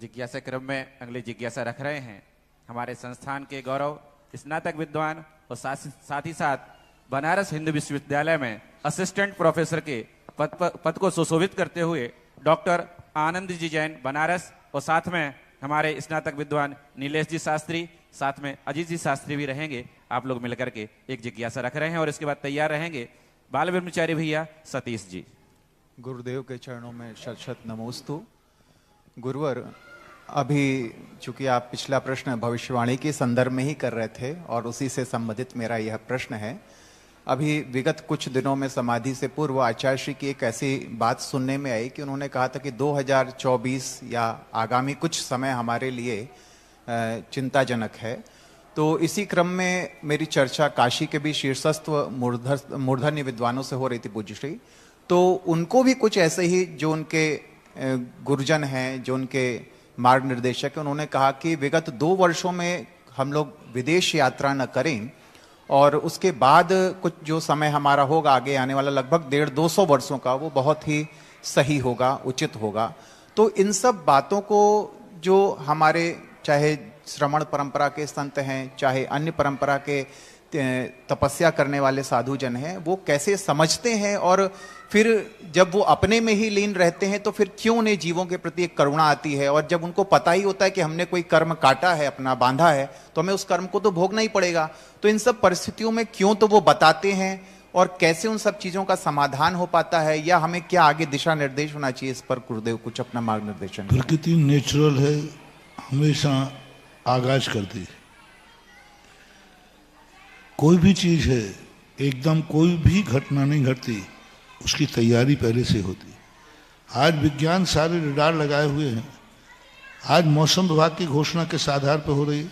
जिज्ञासा क्रम में अगली जिज्ञासा रख रहे हैं हमारे संस्थान के गौरव स्नातक विद्वान और साथ ही साथ बनारस हिंदू विश्वविद्यालय में असिस्टेंट प्रोफेसर के पद को सुशोभित करते हुए डॉक्टर आनंद जी जैन बनारस, और साथ में हमारे स्नातक विद्वान नीलेश जी शास्त्री, साथ में अजीत जी शास्त्री भी रहेंगे। आप लोग मिलकर के एक जिज्ञासा रख रहे हैं और इसके बाद तैयार रहेंगे बाल ब्रह्मचारी भैया सतीश जी। गुरुदेव के चरणों में शत शत नमोस्तु। गुरुवर, अभी चूंकि आप पिछला प्रश्न भविष्यवाणी के संदर्भ में ही कर रहे थे और उसी से संबंधित मेरा यह प्रश्न है। अभी विगत कुछ दिनों में समाधि से पूर्व आचार्य श्री की एक ऐसी बात सुनने में आई कि उन्होंने कहा था कि 2024 या आगामी कुछ समय हमारे लिए चिंताजनक है। तो इसी क्रम में मेरी चर्चा काशी के भी शीर्षस्थ मूर्धन्य विद्वानों से हो रही थी पूज्य श्री, तो उनको भी कुछ ऐसे ही जो उनके गुरुजन हैं, जो उनके मार्ग निर्देशक हैं, उन्होंने कहा कि विगत 2 वर्षों में हम लोग विदेश यात्रा न करें और उसके बाद कुछ जो समय हमारा होगा आगे आने वाला लगभग 150-200 वर्षों का, वो बहुत ही सही होगा, उचित होगा। तो इन सब बातों को जो हमारे चाहे श्रमण परंपरा के संत हैं, चाहे अन्य परंपरा के तपस्या करने वाले साधु जन हैं, वो कैसे समझते हैं, और फिर जब वो अपने में ही लीन रहते हैं तो फिर क्यों उन्हें जीवों के प्रति एक करुणा आती है, और जब उनको पता ही होता है कि हमने कोई कर्म काटा है, अपना बांधा है, तो हमें उस कर्म को तो भोगना ही पड़ेगा। तो इन सब परिस्थितियों में क्यों तो वो बताते हैं और कैसे उन सब चीजों का समाधान हो पाता है, या हमें क्या आगे दिशा निर्देश होना चाहिए, इस पर गुरुदेव कुछ अपना मार्गदर्शन। प्रकृति नेचुरल है, हमेशा आगाज करती है। कोई भी चीज है, एकदम कोई भी घटना नहीं घटती, उसकी तैयारी पहले से होती। आज विज्ञान सारे रडार लगाए हुए हैं। आज मौसम विभाग की घोषणा किस आधार पर हो रही है?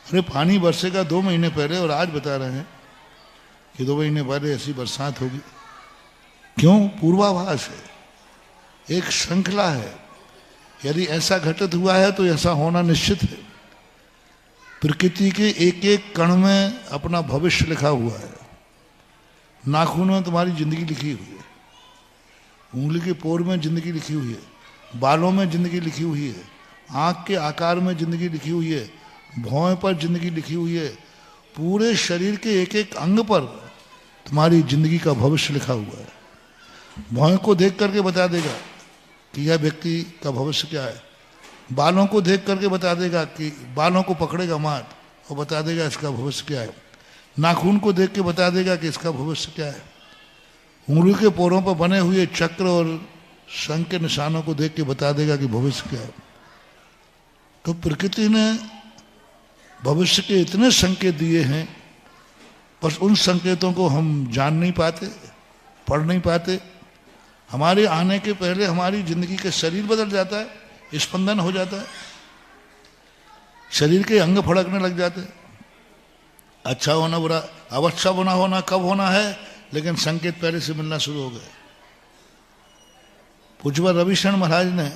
अरे पानी बरसेगा 2 महीने पहले और आज बता रहे हैं कि 2 महीने पहले ऐसी बरसात होगी। क्यों? पूर्वाभास है, एक श्रृंखला है। यदि ऐसा घटित हुआ है तो ऐसा होना निश्चित है। प्रकृति के एक एक कण में अपना भविष्य लिखा हुआ है। नाखून में तुम्हारी जिंदगी लिखी हुई है, उंगली के पोर में जिंदगी लिखी हुई है, बालों में जिंदगी लिखी हुई है, आंख के आकार में जिंदगी लिखी हुई है, भौं पर जिंदगी लिखी हुई है। पूरे शरीर के एक एक अंग पर तुम्हारी जिंदगी का भविष्य लिखा हुआ है। भौं को देख करके बता देगा कि यह व्यक्ति का भविष्य क्या है। बालों को देख करके बता देगा कि बालों को पकड़ेगा मात और बता देगा इसका भविष्य क्या है। नाखून को देख के बता देगा कि इसका भविष्य क्या है। उंगली के पोरों पर बने हुए चक्र और शंख के निशानों को देख के बता देगा कि भविष्य क्या है। तो प्रकृति ने भविष्य के इतने संकेत दिए हैं, बस उन संकेतों को हम जान नहीं पाते, पढ़ नहीं पाते। हमारे आने के पहले हमारी जिंदगी का शरीर बदल जाता है, स्पंदन हो जाता है, शरीर के अंग फड़कने लग जाते हैं। अच्छा होना बुरा, अब अच्छा होना कब होना है, लेकिन संकेत पहले से मिलना शुरू हो गए। पूज्य रविशरण महाराज ने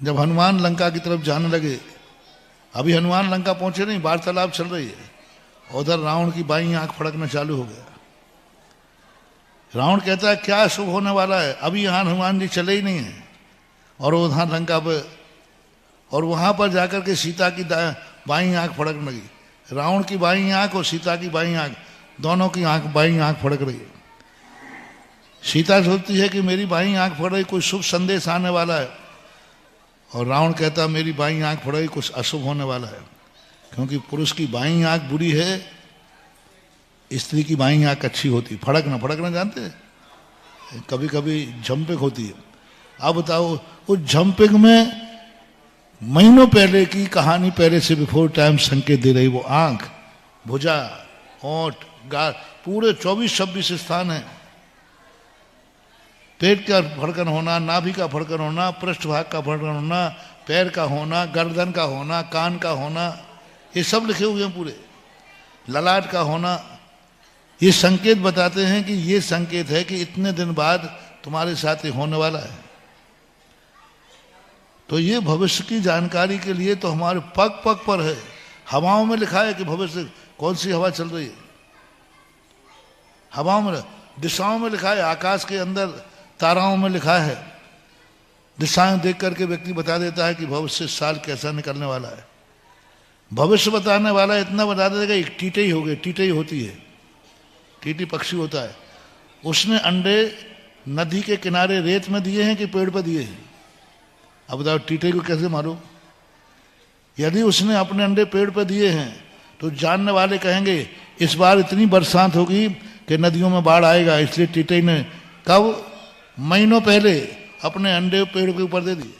जब हनुमान लंका की तरफ जाने लगे, अभी हनुमान लंका पहुंचे नहीं, वार्तालाप चल रही है, उधर रावण की बाईं आंख फड़कना चालू हो गया। रावण कहता है क्या शुभ होने वाला है, अभी यहां हनुमान जी चले ही नहीं है, और उधर लंका पर, और वहां पर जाकर के सीता की बाईं आंख फड़कने लगी। रावण की बाईं आंख और सीता की बाईं आंख, दोनों की बाईं आंख फड़क रही है। सीता सोचती है कि मेरी बाईं आंख फड़ रही, कोई शुभ संदेश आने वाला है, और रावण कहता मेरी बाईं आंख फड़ रही, कुछ अशुभ होने वाला है। क्योंकि पुरुष की बाईं आंख बुरी है, स्त्री की बाईं आंख अच्छी होती। फड़कना जानते हैं, कभी कभी जंपिंग होती है। अब बताओ, उस जंपिंग में महीनों पहले की कहानी पहले से बिफोर टाइम संकेत दे रही। वो आंख, भुजा, होंठ, गाल, पूरे 24-26 स्थान है। पेट का फड़कन होना, नाभि का फड़कन होना, पृष्ठभाग का फड़कन होना, पैर का होना, गर्दन का होना, कान का होना, ये सब लिखे हुए हैं पूरे। ललाट का होना, ये संकेत बताते हैं कि ये संकेत है कि इतने दिन बाद तुम्हारे साथ ये होने वाला है। तो ये भविष्य की जानकारी के लिए तो हमारे पग पग पर है। हवाओं में लिखा है कि भविष्य कौन सी हवा चल रही है, हवाओं में, दिशाओं में लिखा है, आकाश के अंदर ताराओं में लिखा है। दिशाएं देख करके व्यक्ति बता देता है कि भविष्य साल कैसा निकलने वाला है। भविष्य बताने वाला इतना बता देगा, एक टीटई हो गई, टीटई होती है, टीटी पक्षी होता है, उसने अंडे नदी के किनारे रेत में दिए हैं कि पेड़ पर दिए हैं? अब बताओ टीटई को कैसे मारो? यदि उसने अपने अंडे पेड़ पर दिए हैं तो जानने वाले कहेंगे इस बार इतनी बरसात होगी कि नदियों में बाढ़ आएगा, इसलिए टीटई ने कब महीनों पहले अपने अंडे पेड़ के ऊपर दे दिए।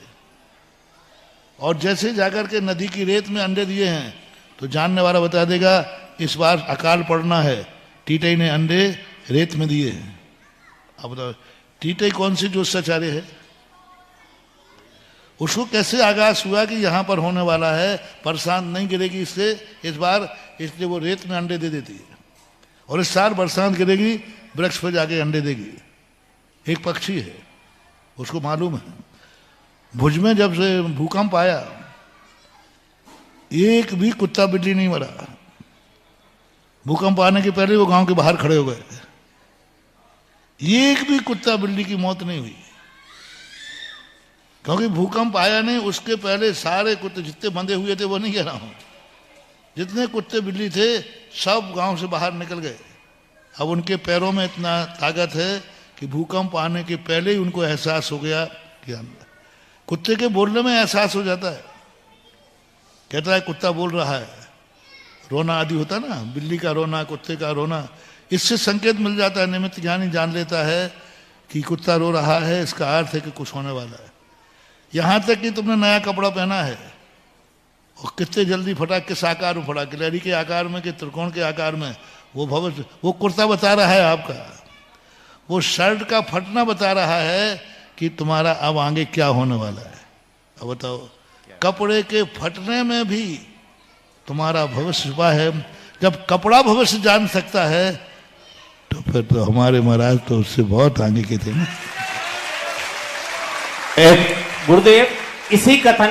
और जैसे जाकर के नदी की रेत में अंडे दिए हैं तो जानने वाला बता देगा इस बार अकाल पड़ना है, टीटई ने अंडे रेत में दिए हैं। अब बताओ टीटई कौन सी ज्योतिषाचार्य है? उसको कैसे आगाज हुआ कि यहां पर होने वाला है, बरसात नहीं गिरेगी इससे इस बार, इसलिए वो रेत में अंडे दे देती है। और इस साल बरसात गिरेगी, वृक्ष पर जाके अंडे देगी। एक पक्षी है, उसको मालूम है। भुज में जब से भूकंप आया, एक भी कुत्ता बिल्ली नहीं मरा। भूकंप आने के पहले वो गांव के बाहर खड़े हो गए, एक भी कुत्ता बिल्ली की मौत नहीं हुई। क्योंकि भूकंप आया नहीं, उसके पहले सारे कुत्ते जितने बंधे हुए थे, वो नहीं कह रहा हूं, जितने कुत्ते बिल्ली थे सब गांव से बाहर निकल गए। अब उनके पैरों में इतना ताकत है कि भूकंप आने के पहले ही उनको एहसास हो गया कि कुत्ते के बोलने में एहसास हो जाता है, कहता है कुत्ता बोल रहा है, रोना आदि होता ना, बिल्ली का रोना, कुत्ते का रोना, इससे संकेत मिल जाता है। निमित्त ज्ञानी जान लेता है कि कुत्ता रो रहा है, इसका अर्थ है कि कुछ होने वाला है। यहां तक कि तुमने नया कपड़ा पहना है और कितने जल्दी फटा, किस आकार में फटा, गिलहरी के आकार में कि त्रिकोण के आकार में, वो भविष्य, वो कुर्ता बता रहा है आपका, वो शर्ट का फटना बता रहा है कि तुम्हारा अब आगे क्या होने वाला है। अब बताओ कपड़े के फटने में भी तुम्हारा भविष्य छुपा है। जब कपड़ा भविष्य जान सकता है तो फिर तो हमारे महाराज तो उससे बहुत आगे के थे ना। गुरुदेव, इसी कथन